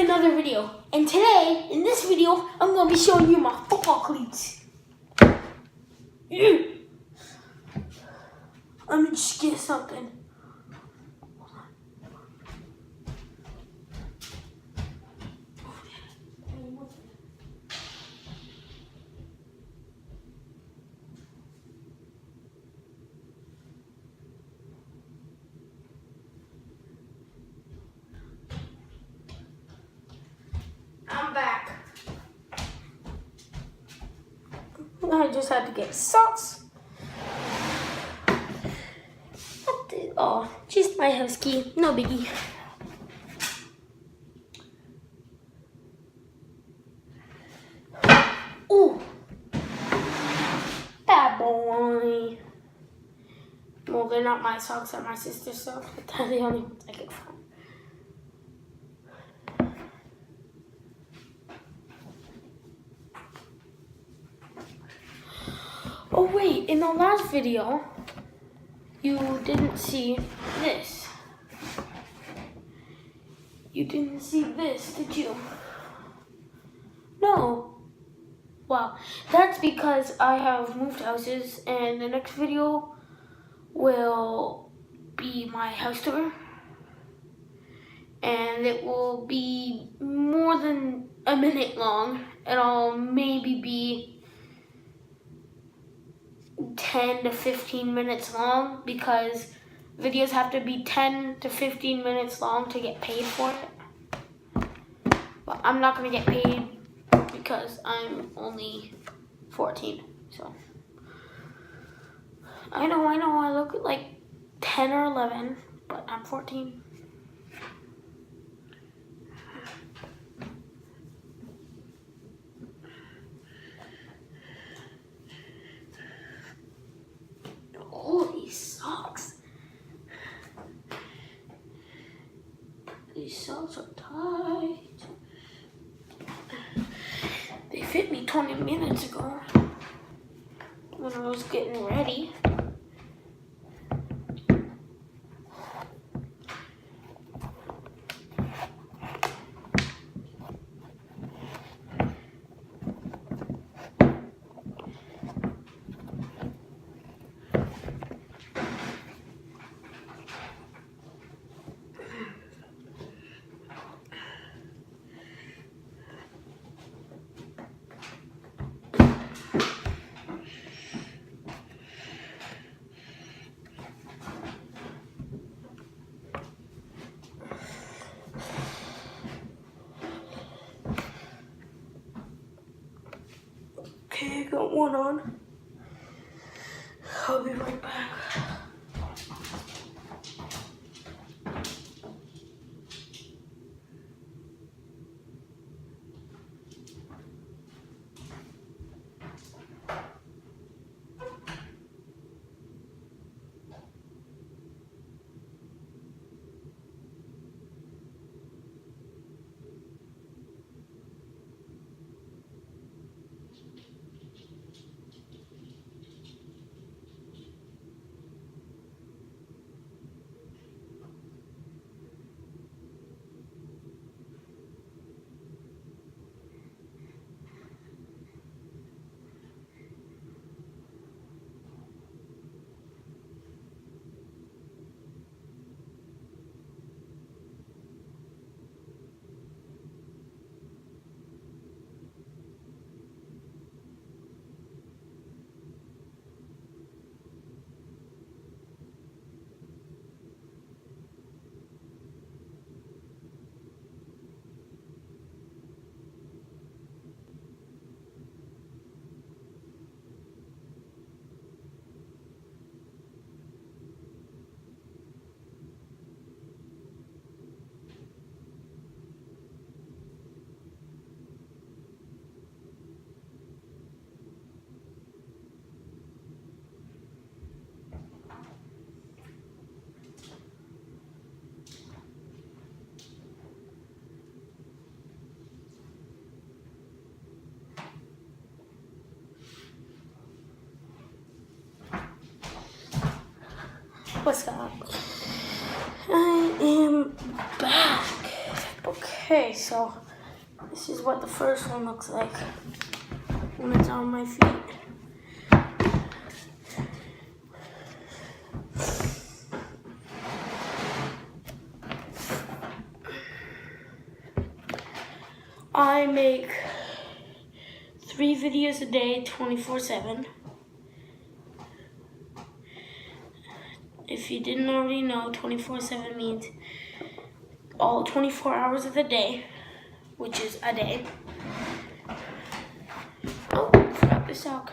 another video. And today, in this video, I'm going to be showing you my football cleats. Let me just get something. I'm back. I just had to get socks. Oh, just my house key, no biggie. Ooh, bad boy. Well, they're not my socks, they're my sister's socks, but they're the only ones I could find. Oh wait, in the last video, you didn't see this. You didn't see this, did you? No. Well, that's because I have moved houses, and the next video will be my house tour. And it will be more than a minute long. It'll maybe be 10 to 15 minutes long because videos have to be 10 to 15 minutes long to get paid for it. But I'm not going to get paid because I'm only 14. So I know, I look like 10 or 11, but I'm 14. These socks are tight. They fit me 20 minutes ago when I was getting ready. Okay, got one on. I'll be right back. What's up? I am back. Okay. Okay, so this is what the first one looks like when it's on my feet. I make 3 videos a day, 24/7. If you didn't already know, 24/7 means all 24 hours of the day, which is a day. Oh, forgot the sock.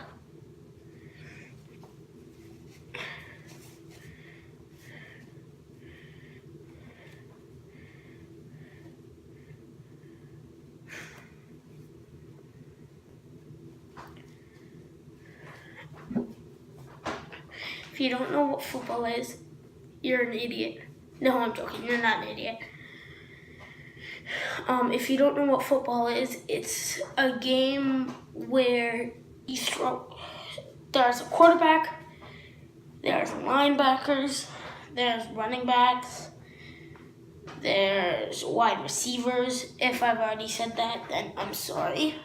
If you don't know what football is, you're an idiot. No, I'm joking. You're not an idiot. If you don't know what football is, it's a game where you throw. There's a quarterback, there's linebackers, there's running backs, there's wide receivers. If I've already said that, then I'm sorry.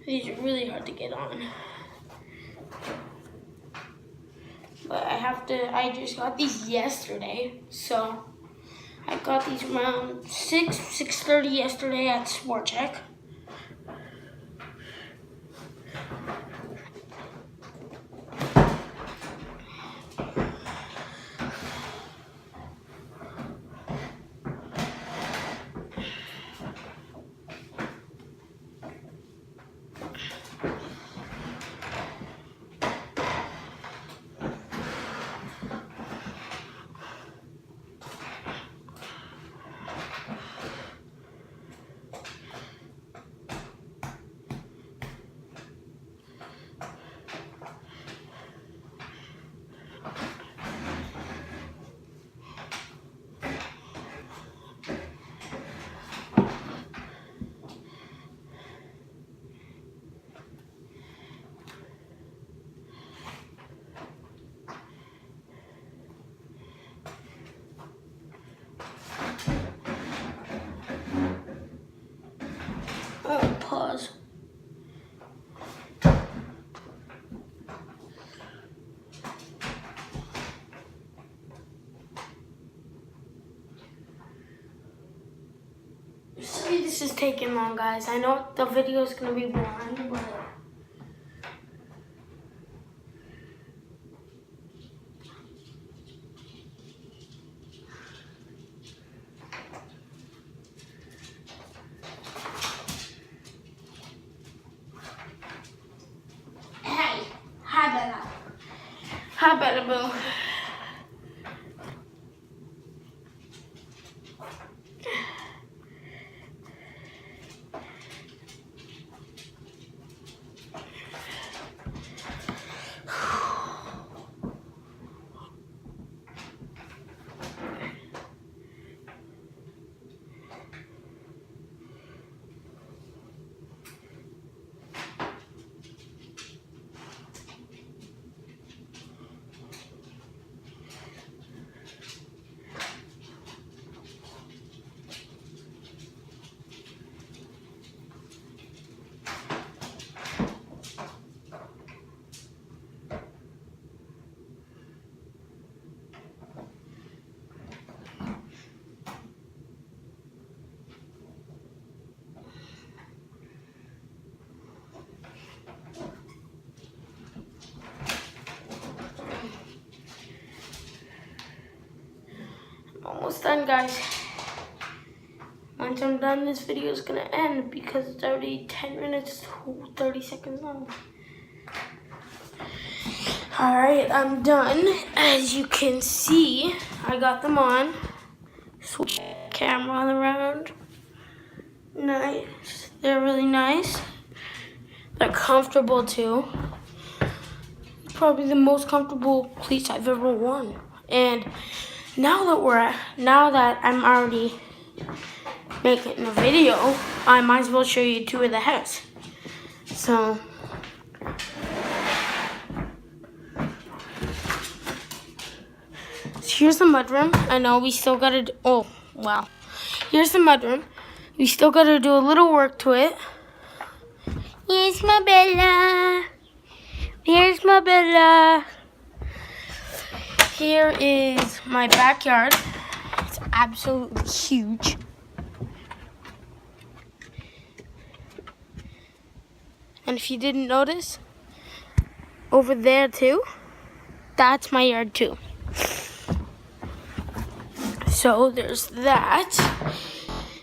These are really hard to get on. But I just got these yesterday. So I got these around 6:30 yesterday at Sport Check. Oh, pause. Sorry this is taking long, guys. I know the video is going to be boring, but... Hey, hi, Bella. Hi, Bella Boo. done, guys. Once I'm done, this video is gonna end because it's already 10 minutes, 30 seconds long. Alright, I'm done. As you can see, I got them on. Switch the camera around. Nice. They're really nice. They're comfortable too. Probably the most comfortable cleats I've ever worn. And now that I'm already making a video, I might as well show you two of the house. So here's the mudroom. I know we still gotta do, oh wow. Here's the mudroom. We still gotta do a little work to it. Here's my Bella. Here's my Bella. Here is my backyard. It's absolutely huge. And if you didn't notice, over there too, that's my yard too. So there's that.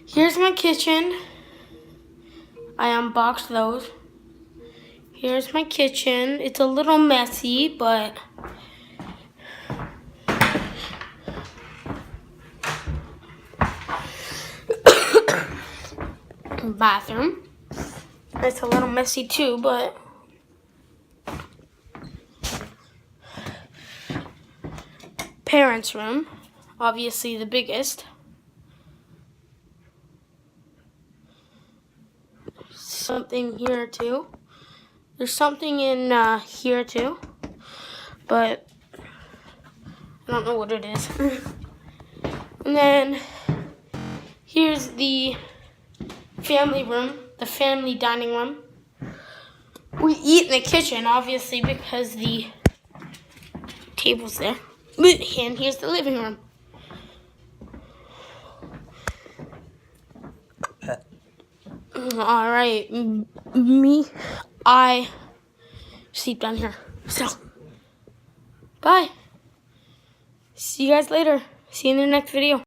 Here's my kitchen. I unboxed those. Here's my kitchen. It's a little messy, but bathroom. It's a little messy too, but parents' room, obviously the biggest. Something here too. There's something in here too, but I don't know what it is. And then here's the family room, the family dining room. We eat in the kitchen, obviously, because the table's there. And here's the living room. All right, I sleep down here. So, bye. See you guys later. See you in the next video.